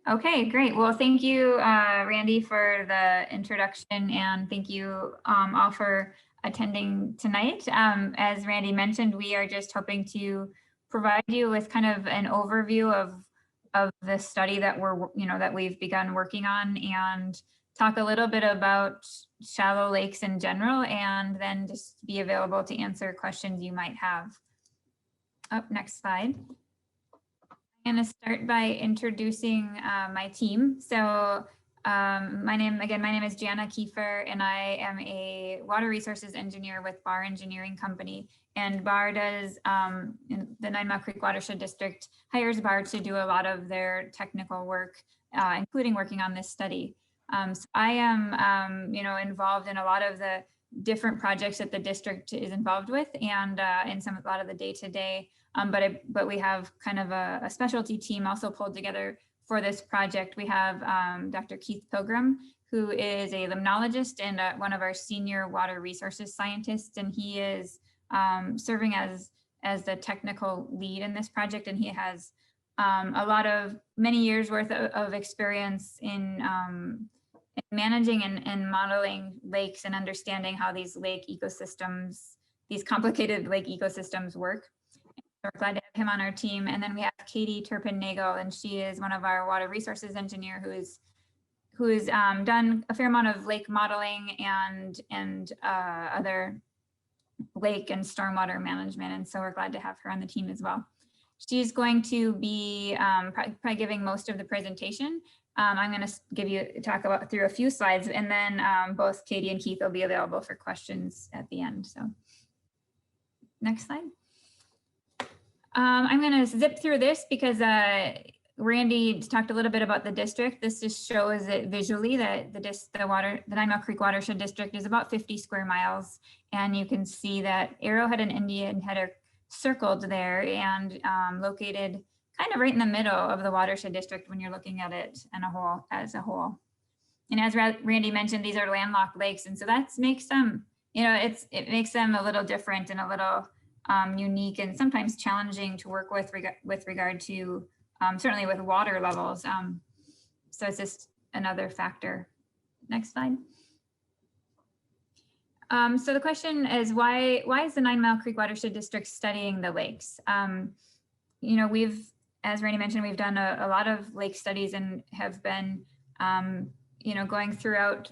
Okay, great. Well, thank you, Randy, for the introduction, and thank you all for attending tonight. As Randy mentioned, we are just hoping to provide you with kind of an overview of the study that that we've begun working on, and talk a little bit about shallow lakes in general, and then just be available to answer questions you might have. Next slide. I'm going to start by introducing my team. So my name is Jana Kiefer, and I am a water resources engineer with Barr Engineering Company. And Barr does, in the 9 Mile Creek Watershed District, hires Barr to do a lot of their technical work, including working on this study. So I am, involved in a lot of the different projects that the district is involved with, and in a lot of the day-to-day. But we have kind of a specialty team also pulled together for this project. We have Dr. Keith Pilgrim, who is a limnologist and one of our senior water resources scientists, and he is serving as the technical lead in this project, and he has many years worth of experience in managing and modeling lakes and understanding how these complicated lake ecosystems work. We're glad to have him on our team. And then we have Katie Turpin-Nagel, and she is one of our water resources engineer who has done a fair amount of lake modeling and other lake and stormwater management. And so we're glad to have her on the team as well. She's going to be probably giving most of the presentation. I'm going to talk through a few slides, and then both Katie and Keith will be available for questions at the end. So next slide. I'm going to zip through this because Randy talked a little bit about the district. This just shows it visually that the 9 Mile Creek Watershed District is about 50 square miles. And you can see that Arrowhead and Indianhead are circled there and located kind of right in the middle of the Watershed District when you're looking at it as a whole. And as Randy mentioned, these are landlocked lakes. And so that makes them, it makes them a little different and a little unique and sometimes challenging to work with regard to certainly with water levels. So it's just another factor. Next slide. So the question is, why is the 9 Mile Creek Watershed District studying the lakes? As Randy mentioned, we've done a lot of lake studies and have been, going throughout,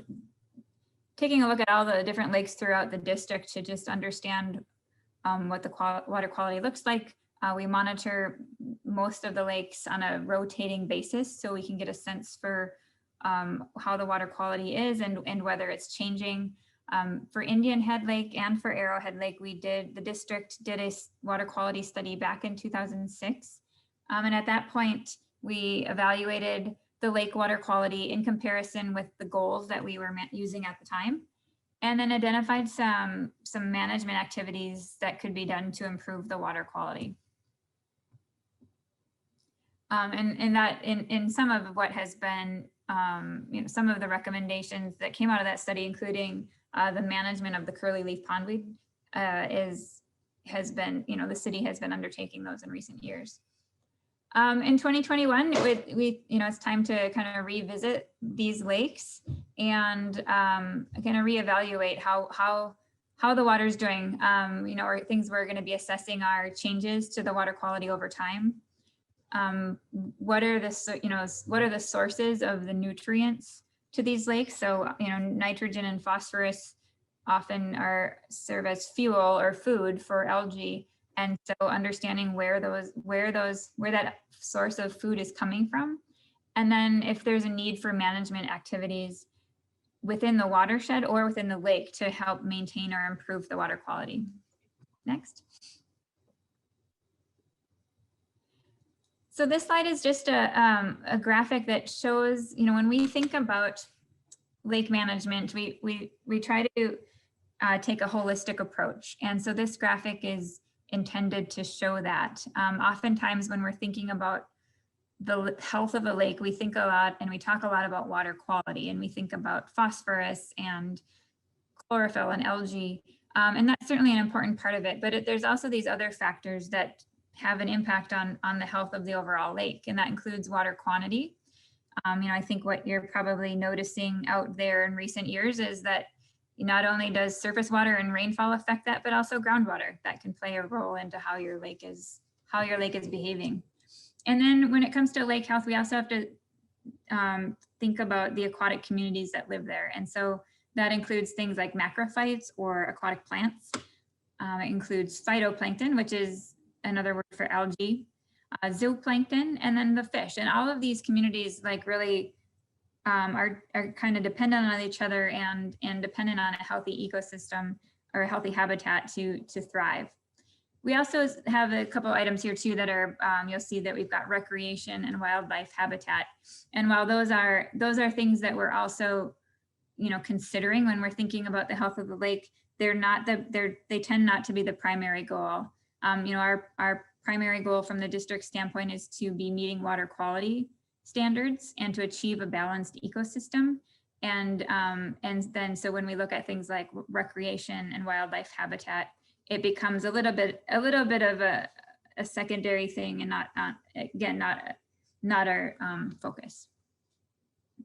taking a look at all the different lakes throughout the district to just understand what the water quality looks like. We monitor most of the lakes on a rotating basis, so we can get a sense for how the water quality is and whether it's changing. For Indianhead Lake and for Arrowhead Lake, the district did a water quality study back in 2006. And at that point, we evaluated the lake water quality in comparison with the goals that we were using at the time, and then identified some management activities that could be done to improve the water quality. And that in some of what has been, some of the recommendations that came out of that study, including the management of the curly leaf pondweed, has been, the city has been undertaking those in recent years. In 2021, it's time to kind of revisit these lakes and kind of reevaluate how the water is doing. Or things we're going to be assessing are changes to the water quality over time. What are the sources of the nutrients to these lakes? So, nitrogen and phosphorus often serve as fuel or food for algae. And so understanding where that source of food is coming from. And then if there's a need for management activities within the watershed or within the lake to help maintain or improve the water quality. Next. So this slide is just a graphic that shows, when we think about lake management, we try to take a holistic approach. And so this graphic is intended to show that. Oftentimes when we're thinking about the health of a lake, we think a lot and we talk a lot about water quality, and we think about phosphorus and chlorophyll and algae. And that's certainly an important part of it, but there's also these other factors that have an impact on the health of the overall lake, and that includes water quantity. I think what you're probably noticing out there in recent years is that not only does surface water and rainfall affect that, but also groundwater that can play a role into how your lake is behaving. And then when it comes to lake health, we also have to think about the aquatic communities that live there. And so that includes things like macrophytes or aquatic plants. It includes phytoplankton, which is another word for algae, zooplankton, and then the fish. And all of these communities like really are kind of dependent on each other and dependent on a healthy ecosystem or a healthy habitat to thrive. We also have a couple items here too that are, you'll see that we've got recreation and wildlife habitat. And while those are things that we're also, considering when we're thinking about the health of the lake, they tend not to be the primary goal. Our primary goal from the district standpoint is to be meeting water quality standards and to achieve a balanced ecosystem. And then so when we look at things like recreation and wildlife habitat, it becomes a little bit of a secondary thing and not our focus.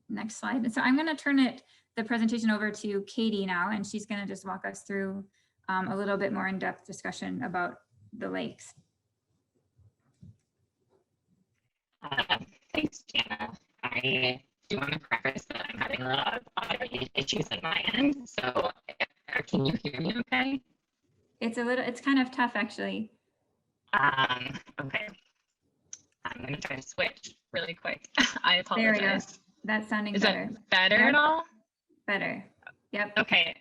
Next slide. So I'm going to turn the presentation over to Katie now, and she's going to just walk us through a little bit more in-depth discussion about the lakes. Thanks, Jana. I do want to preface that I'm having a lot of audio issues on my end, so can you hear me okay? It's kind of tough, actually. Okay. I'm going to try to switch really quick. I apologize. There we go. That's sounding better. Is that better at all? Better. Yep. Okay.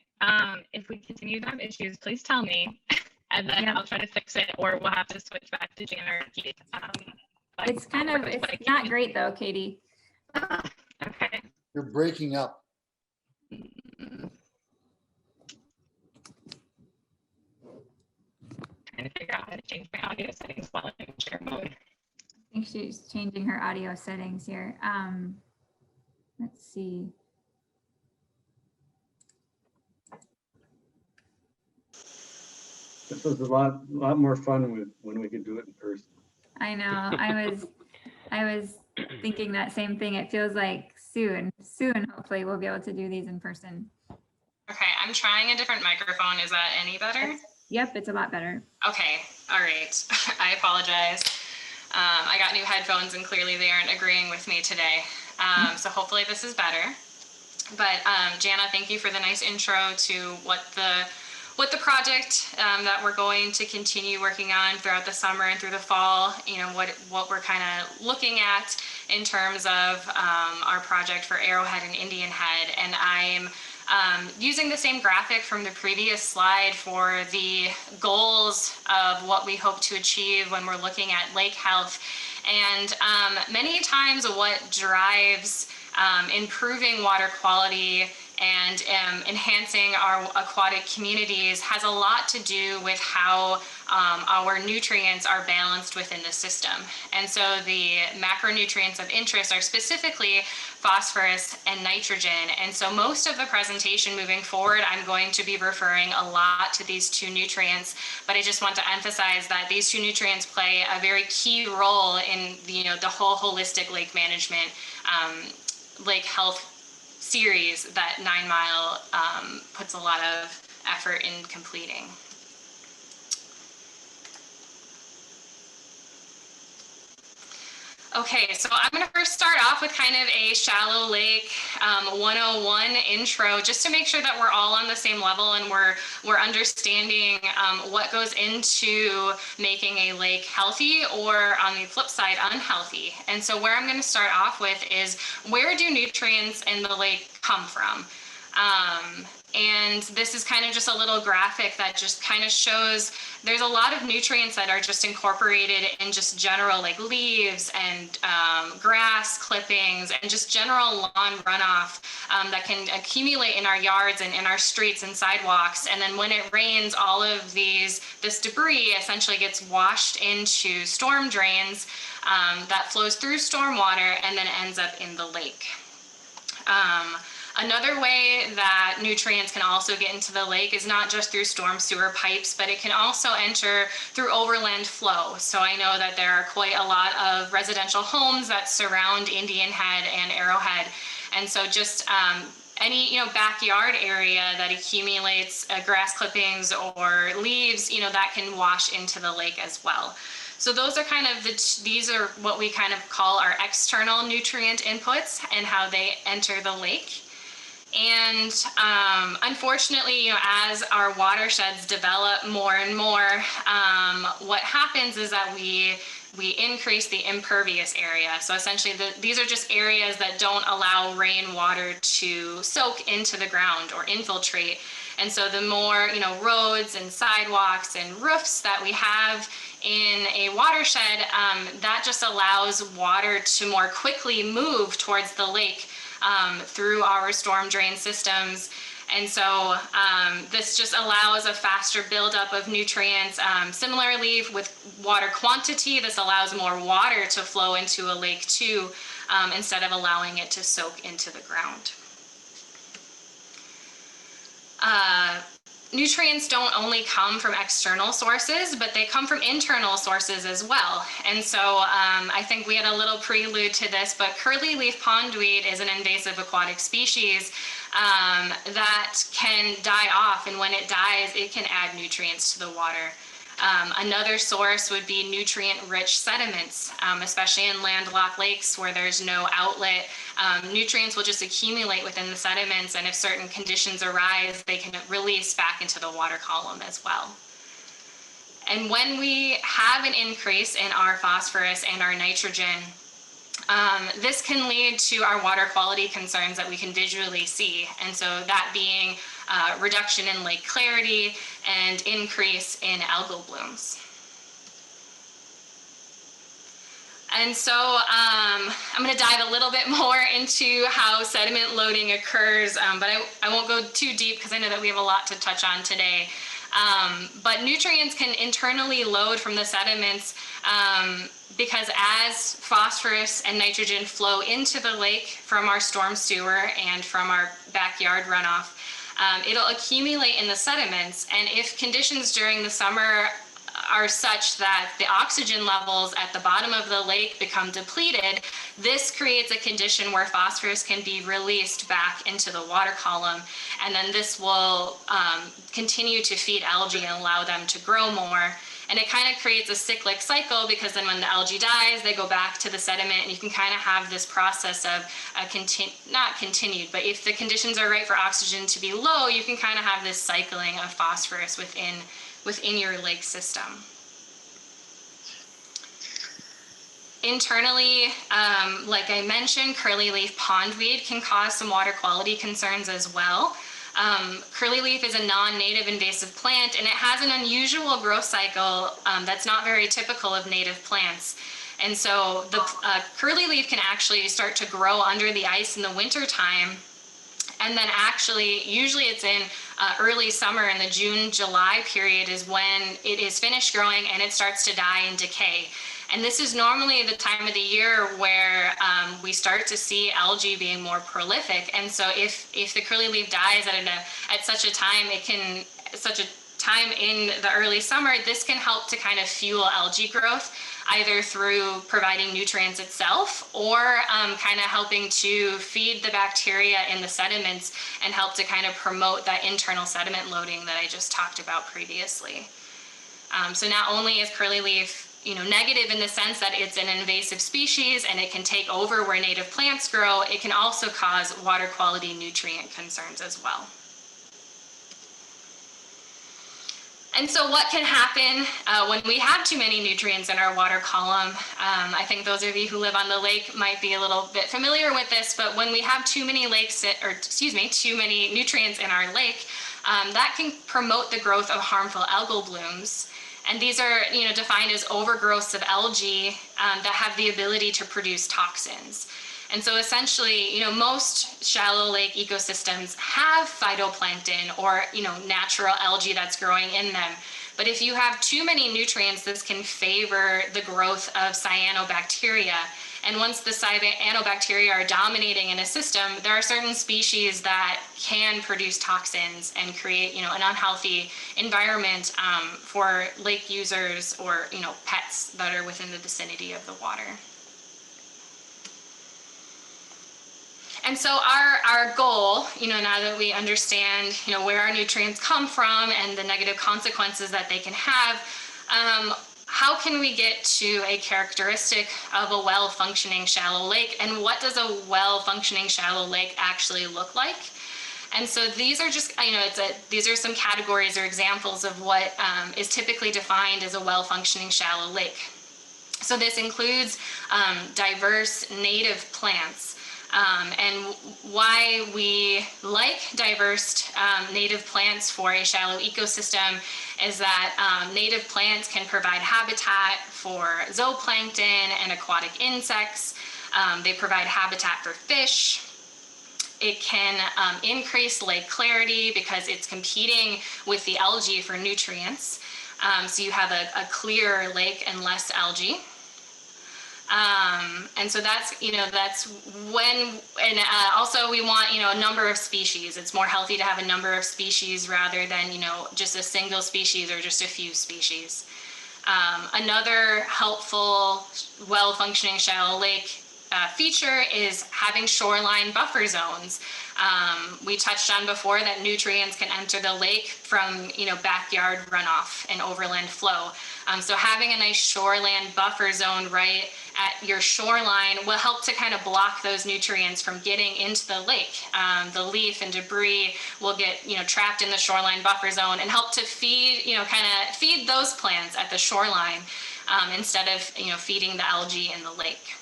If we continue to have issues, please tell me, and then I'll try to fix it, or we'll have to switch back to Jana or Keith. It's not great though, Katie. Okay. You're breaking up. Trying to figure out how to change my audio settings while I'm in share mode. I think she's changing her audio settings here. Let's see. This was a lot more fun when we could do it in person. I know. I was thinking that same thing. It feels like soon, hopefully we'll be able to do these in person. Okay, I'm trying a different microphone. Is that any better? Yep, it's a lot better. Okay, all right. I apologize. I got new headphones and clearly they aren't agreeing with me today. So hopefully this is better. But Jana, thank you for the nice intro to what the project that we're going to continue working on throughout the summer and through the fall, what we're kind of looking at in terms of our project for Arrowhead and Indianhead. And I'm using the same graphic from the previous slide for the goals of what we hope to achieve when we're looking at lake health. And many times what drives improving water quality and enhancing our aquatic communities has a lot to do with how our nutrients are balanced within the system. And so the macronutrients of interest are specifically phosphorus and nitrogen. And so most of the presentation moving forward, I'm going to be referring a lot to these two nutrients, but I just want to emphasize that these two nutrients play a very key role in the whole holistic lake management, lake health series that 9 Mile puts a lot of effort in completing. Okay, so I'm going to first start off with kind of a shallow lake 101 intro, just to make sure that we're all on the same level and we're understanding what goes into making a lake healthy, or on the flip side, unhealthy. And so where I'm going to start off with is, where do nutrients in the lake come from? And this is kind of just a little graphic that just kind of shows there's a lot of nutrients that are just incorporated in just general, like leaves and grass clippings and just general lawn runoff that can accumulate in our yards and in our streets and sidewalks. And then when it rains, all of this debris essentially gets washed into storm drains that flows through stormwater and then ends up in the lake. Another way that nutrients can also get into the lake is not just through storm sewer pipes, but it can also enter through overland flow. So I know that there are quite a lot of residential homes that surround Indianhead and Arrowhead. And so just any backyard area that accumulates grass clippings or leaves, that can wash into the lake as well. So those are kind of these are what we kind of call our external nutrient inputs and how they enter the lake. And unfortunately, as our watersheds develop more and more, what happens is that we increase the impervious area. So essentially, these are just areas that don't allow rainwater to soak into the ground or infiltrate. And so the more roads and sidewalks and roofs that we have in a watershed, that just allows water to more quickly move towards the lake through our storm drain systems. And so this just allows a faster buildup of nutrients. Similarly, with water quantity, this allows more water to flow into a lake too, instead of allowing it to soak into the ground. Nutrients don't only come from external sources, but they come from internal sources as well. And so I think we had a little prelude to this, but curly leaf pondweed is an invasive aquatic species that can die off. And when it dies, it can add nutrients to the water. Another source would be nutrient-rich sediments, especially in landlocked lakes where there's no outlet. Nutrients will just accumulate within the sediments, and if certain conditions arise, they can release back into the water column as well. And when we have an increase in our phosphorus and our nitrogen, this can lead to our water quality concerns that we can visually see. And so that being reduction in lake clarity and increase in algal blooms. And so I'm going to dive a little bit more into how sediment loading occurs, but I won't go too deep because I know that we have a lot to touch on today. But nutrients can internally load from the sediments because as phosphorus and nitrogen flow into the lake from our storm sewer and from our backyard runoff, it'll accumulate in the sediments. And if conditions during the summer are such that the oxygen levels at the bottom of the lake become depleted, this creates a condition where phosphorus can be released back into the water column, and then this will continue to feed algae and allow them to grow more. And it kind of creates a cyclic cycle, because then when the algae dies, they go back to the sediment, and you can kind of have this process of not continued, but if the conditions are right for oxygen to be low, you can kind of have this cycling of phosphorus within your lake system. Internally, like I mentioned, curly leaf pondweed can cause some water quality concerns as well. Curly leaf is a non-native invasive plant, and it has an unusual growth cycle that's not very typical of native plants. And so the curly leaf can actually start to grow under the ice in the winter time. And then actually, usually it's in early summer, in the June-July period is when it is finished growing and it starts to die and decay. And this is normally the time of the year where we start to see algae being more prolific. And so if the curly leaf dies at such a time, in the early summer, this can help to kind of fuel algae growth, either through providing nutrients itself or kind of helping to feed the bacteria in the sediments and help to kind of promote that internal sediment loading that I just talked about previously. So not only is curly leaf negative in the sense that it's an invasive species and it can take over where native plants grow, it can also cause water quality nutrient concerns as well. And so what can happen when we have too many nutrients in our water column? I think those of you who live on the lake might be a little bit familiar with this, but when we have too many too many nutrients in our lake, that can promote the growth of harmful algal blooms. And these are defined as overgrowths of algae that have the ability to produce toxins. And so essentially, most shallow lake ecosystems have phytoplankton or, natural algae that's growing in them. But if you have too many nutrients, this can favor the growth of cyanobacteria. And once the cyanobacteria are dominating in a system, there are certain species that can produce toxins and create, an unhealthy environment for lake users or, pets that are within the vicinity of the water. And so our goal, now that we understand, where our nutrients come from and the negative consequences that they can have, how can we get to a characteristic of a well-functioning shallow lake, and what does a well-functioning shallow lake actually look like? And so these are just, these are some categories or examples of what is typically defined as a well-functioning shallow lake. So this includes diverse native plants. And why we like diverse native plants for a shallow ecosystem is that native plants can provide habitat for zooplankton and aquatic insects. They provide habitat for fish. It can increase lake clarity because it's competing with the algae for nutrients. So you have a clearer lake and less algae. And so that's, that's when, and also we want, a number of species. It's more healthy to have a number of species rather than, just a single species or just a few species. Another helpful, well-functioning shallow lake feature is having shoreline buffer zones. We touched on before that nutrients can enter the lake from, backyard runoff and overland flow. So having a nice shoreland buffer zone right at your shoreline will help to kind of block those nutrients from getting into the lake. The leaf and debris will get, trapped in the shoreline buffer zone and help to feed, feed those plants at the shoreline instead of, feeding the algae in the lake.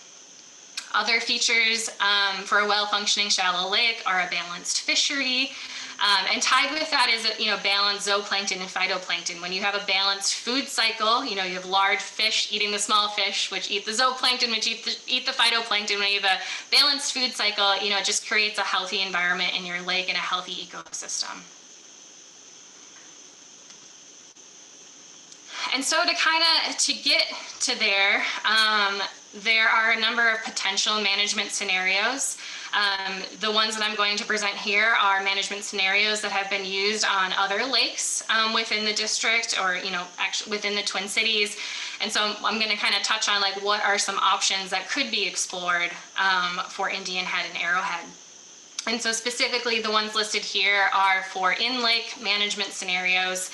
Other features for a well-functioning shallow lake are a balanced fishery, and tied with that is balanced zooplankton and phytoplankton. When you have a balanced food cycle, you have large fish eating the small fish, which eat the zooplankton, which eat the phytoplankton. When you have a balanced food cycle, it just creates a healthy environment in your lake and a healthy ecosystem. And so to get to there, there are a number of potential management scenarios. The ones that I'm going to present here are management scenarios that have been used on other lakes within the district or, actually within the Twin Cities. And so I'm going to kind of touch on what are some options that could be explored for Indianhead and Arrowhead. And so specifically the ones listed here are for in-lake management scenarios.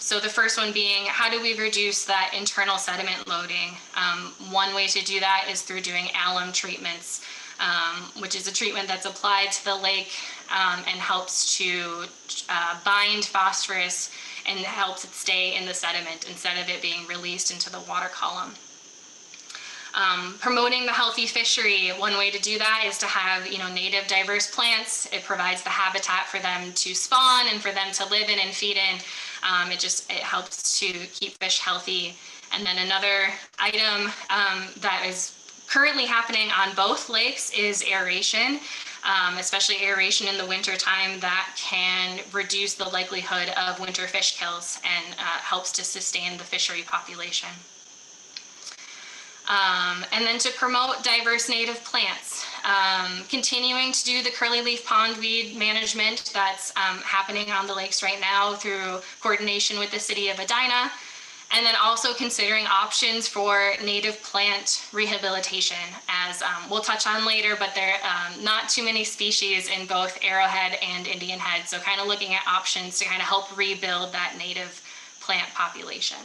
So the first one being, how do we reduce that internal sediment loading? One way to do that is through doing alum treatments, which is a treatment that's applied to the lake and helps to bind phosphorus and helps it stay in the sediment instead of it being released into the water column. Promoting the healthy fishery, one way to do that is to have native diverse plants. It provides the habitat for them to spawn and for them to live in and feed in. It helps to keep fish healthy. And then another item that is currently happening on both lakes is aeration, especially aeration in the winter time. That can reduce the likelihood of winter fish kills and helps to sustain the fishery population. And then to promote diverse native plants, continuing to do the curly-leaf pondweed management that's happening on the lakes right now through coordination with the city of Edina, and then also considering options for native plant rehabilitation, as we'll touch on later, but there are not too many species in both Arrowhead and Indianhead, so kind of looking at options to kind of help rebuild that native plant population.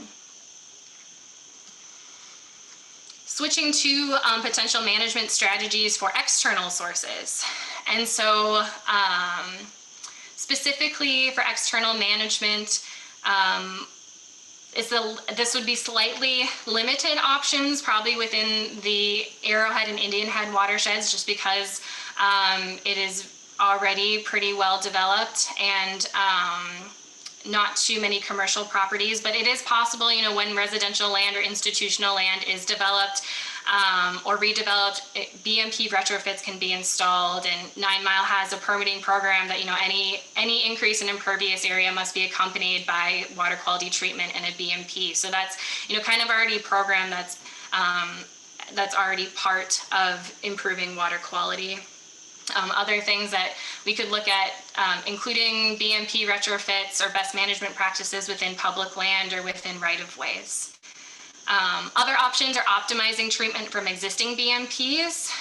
Switching to potential management strategies for external sources. And so specifically for external management, this would be slightly limited options, probably within the Arrowhead and Indianhead watersheds, just because it is already pretty well developed and not too many commercial properties, but it is possible, when residential land or institutional land is developed or redeveloped, BMP retrofits can be installed, and 9 Mile has a permitting program that, any increase in impervious area must be accompanied by water quality treatment and a BMP. So that's, kind of already a program that's that's already part of improving water quality. Other things that we could look at, including BMP retrofits or best management practices within public land or within right-of-ways. Other options are optimizing treatment from existing BMPs.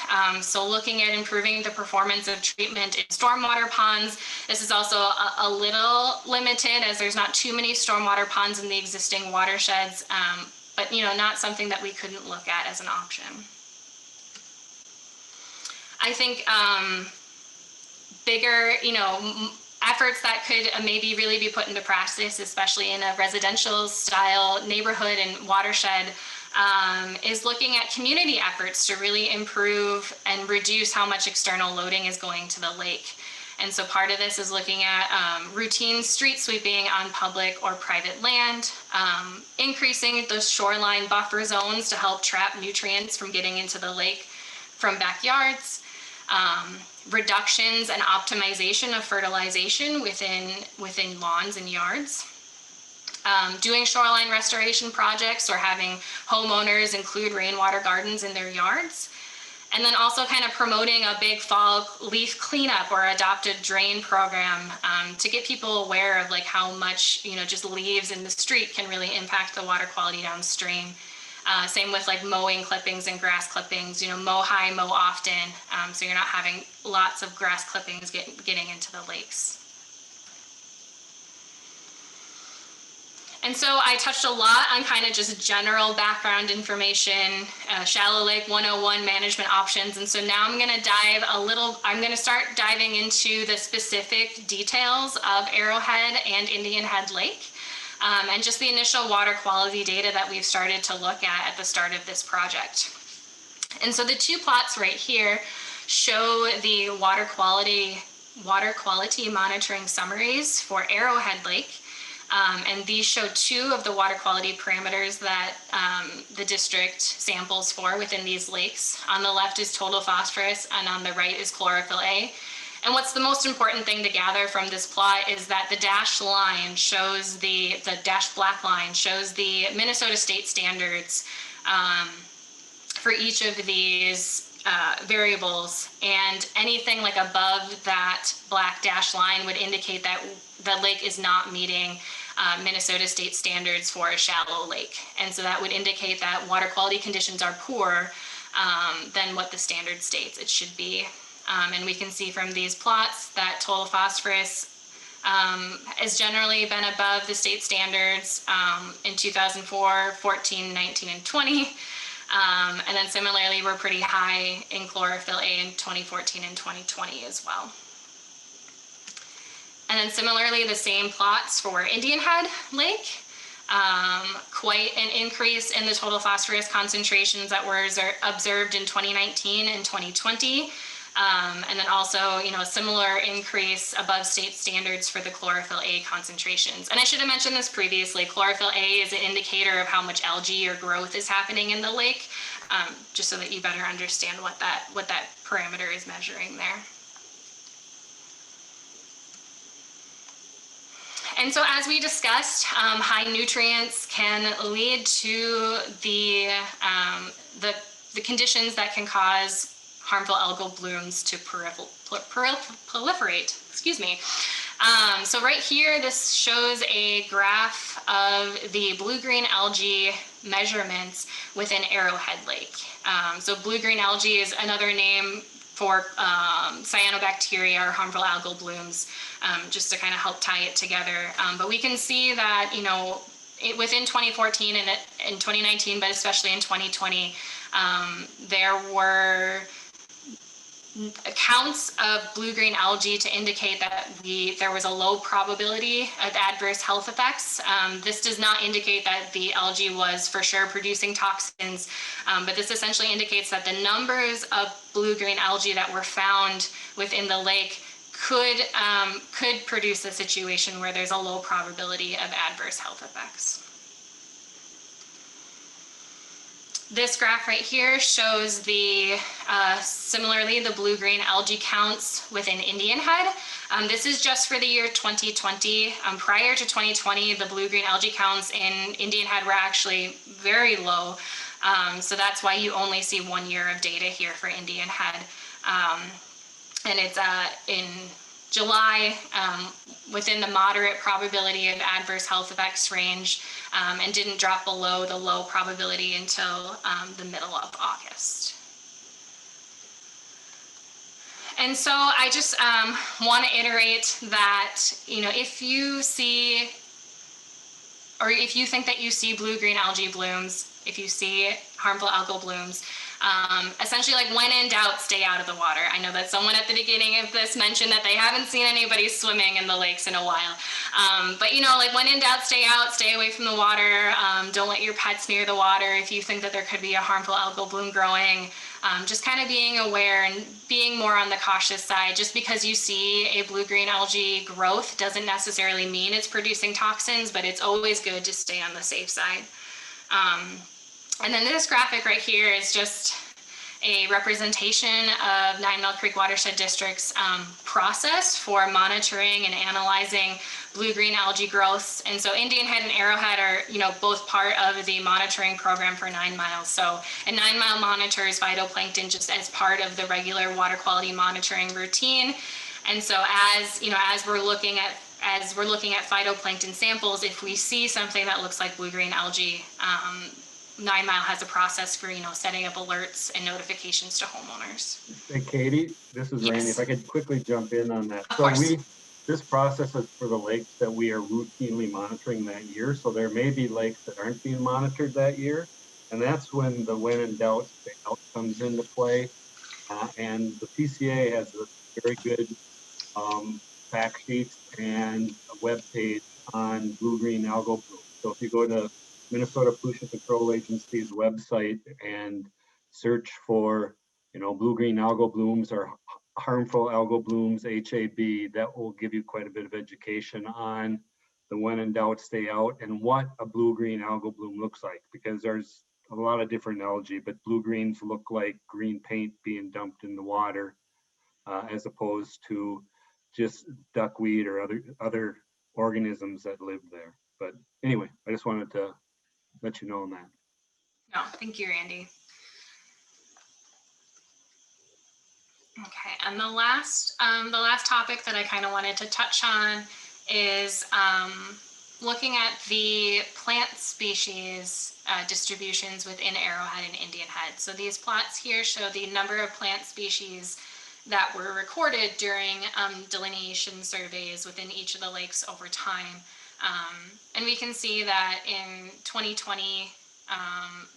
So looking at improving the performance of treatment in stormwater ponds. This is also a little limited as there's not too many stormwater ponds in the existing watersheds, but not something that we couldn't look at as an option. I think bigger, efforts that could maybe really be put into practice, especially in a residential style neighborhood and watershed, is looking at community efforts to really improve and reduce how much external loading is going to the lake. And so part of this is looking at routine street sweeping on public or private land, increasing those shoreline buffer zones to help trap nutrients from getting into the lake from backyards, reductions and optimization of fertilization within lawns and yards, doing shoreline restoration projects or having homeowners include rainwater gardens in their yards, and then also kind of promoting a big fall leaf cleanup or adopted drain program to get people aware of like how much just leaves in the street can really impact the water quality downstream. Same with like mowing clippings and grass clippings, mow high, mow often, so you're not having lots of grass clippings getting into the lakes. And so I touched a lot on kind of just general background information, Shallow Lake 101 management options. And so now I'm going to start diving into the specific details of Arrowhead and Indianhead Lake. And just the initial water quality data that we've started to look at the start of this project. And so the two plots right here show the water quality monitoring summaries for Arrowhead Lake. And these show two of the water quality parameters that the district samples for within these lakes. On the left is total phosphorus, and on the right is chlorophyll A. And what's the most important thing to gather from this plot is that the dashed line shows the dashed black line shows the Minnesota state standards for each of these variables, and anything like above that black dashed line would indicate that the lake is not meeting Minnesota state standards for a shallow lake. And so that would indicate that water quality conditions are poorer than what the standard states it should be. And we can see from these plots that total phosphorus has generally been above the state standards in 2004, 14, 19, and 20. And then similarly, we're pretty high in chlorophyll A in 2014 and 2020 as well. And then similarly, the same plots for Indianhead Lake. Quite an increase in the total phosphorus concentrations that were observed in 2019 and 2020. And then also, a similar increase above state standards for the chlorophyll A concentrations. And I should have mentioned this previously, chlorophyll A is an indicator of how much algae or growth is happening in the lake, just so that you better understand what that parameter is measuring there. And so as we discussed, high nutrients can lead to the conditions that can cause harmful algal blooms to proliferate, excuse me. So right here, this shows a graph of the blue-green algae measurements within Arrowhead Lake. So blue-green algae is another name for cyanobacteria or harmful algal blooms, just to kind of help tie it together. But we can see that, within 2014 and in 2019, but especially in 2020, there were accounts of blue-green algae to indicate that there was a low probability of adverse health effects. This does not indicate that the algae was for sure producing toxins, but this essentially indicates that the numbers of blue-green algae that were found within the lake could produce a situation where there's a low probability of adverse health effects. This graph right here shows similarly the blue-green algae counts within Indianhead. This is just for the year 2020. Prior to 2020, the blue-green algae counts in Indianhead were actually very low. So that's why you only see 1 year of data here for Indian Head. And it's in July, within the moderate probability of adverse health effects range, and didn't drop below the low probability until the middle of August. And so I just want to iterate that, if you see, or if you think that you see blue-green algae blooms, if you see harmful algal blooms, essentially, like, when in doubt, stay out of the water. I know that someone at the beginning of this mentioned that they haven't seen anybody swimming in the lakes in a while. But, like, when in doubt, stay out, stay away from the water. Don't let your pets near the water if you think that there could be a harmful algal bloom growing. Just kind of being aware and being more on the cautious side. Just because you see a blue-green algae growth doesn't necessarily mean it's producing toxins, but it's always good to stay on the safe side. And then this graphic right here is just a representation of 9 Mile Creek Watershed District's process for monitoring and analyzing blue-green algae growths. And so Indian Head and Arrowhead are, both part of the monitoring program for 9 Miles. So, and 9 Mile monitors phytoplankton just as part of the regular water quality monitoring routine. And so as we're looking at phytoplankton samples, if we see something that looks like blue-green algae, 9 Mile has a process for, setting up alerts and notifications to homeowners. Hey, Katie, this is Randy. Yes. If I could quickly jump in on that. Of So course. this process is for the lakes that we are routinely monitoring that year. So there may be lakes that aren't being monitored that year. And that's when the when in doubt, stay out comes into play. And the PCA has a very good fact sheets and a web page on blue-green algal bloom. So if you go to Minnesota Pollution Control Agency's website and search for, blue-green algal blooms or harmful algal blooms, HAB, that will give you quite a bit of education on the when in doubt, stay out and what a blue-green algal bloom looks like, because there's a lot of different algae, but blue-greens look like green paint being dumped in the water, as opposed to just duckweed or other organisms that live there. But anyway, I just wanted to let you know on that. No, thank you, Randy. Okay, and the last topic that I kind of wanted to touch on is looking at the plant species distributions within Arrowhead and Indian Head. So these plots here show the number of plant species that were recorded during delineation surveys within each of the lakes over time. And we can see that in 2020,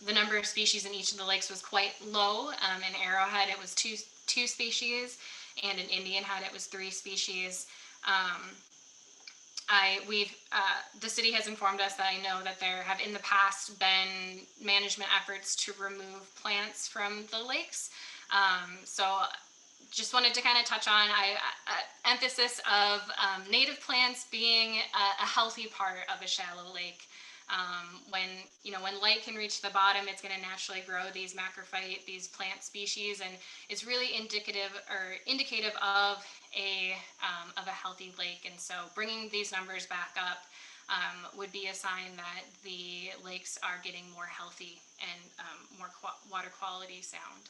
the number of species in each of the lakes was quite low. In Arrowhead, it was two species, and in Indian Head, it was 3 species. The city has informed us that I know that there have in the past been management efforts to remove plants from the lakes. So just wanted to kind of touch on emphasis of native plants being a healthy part of a shallow lake. When light can reach the bottom, it's going to naturally grow these macrophyte, these plant species, and it's really indicative of a healthy lake. And so bringing these numbers back up would be a sign that the lakes are getting more healthy and more water quality sound.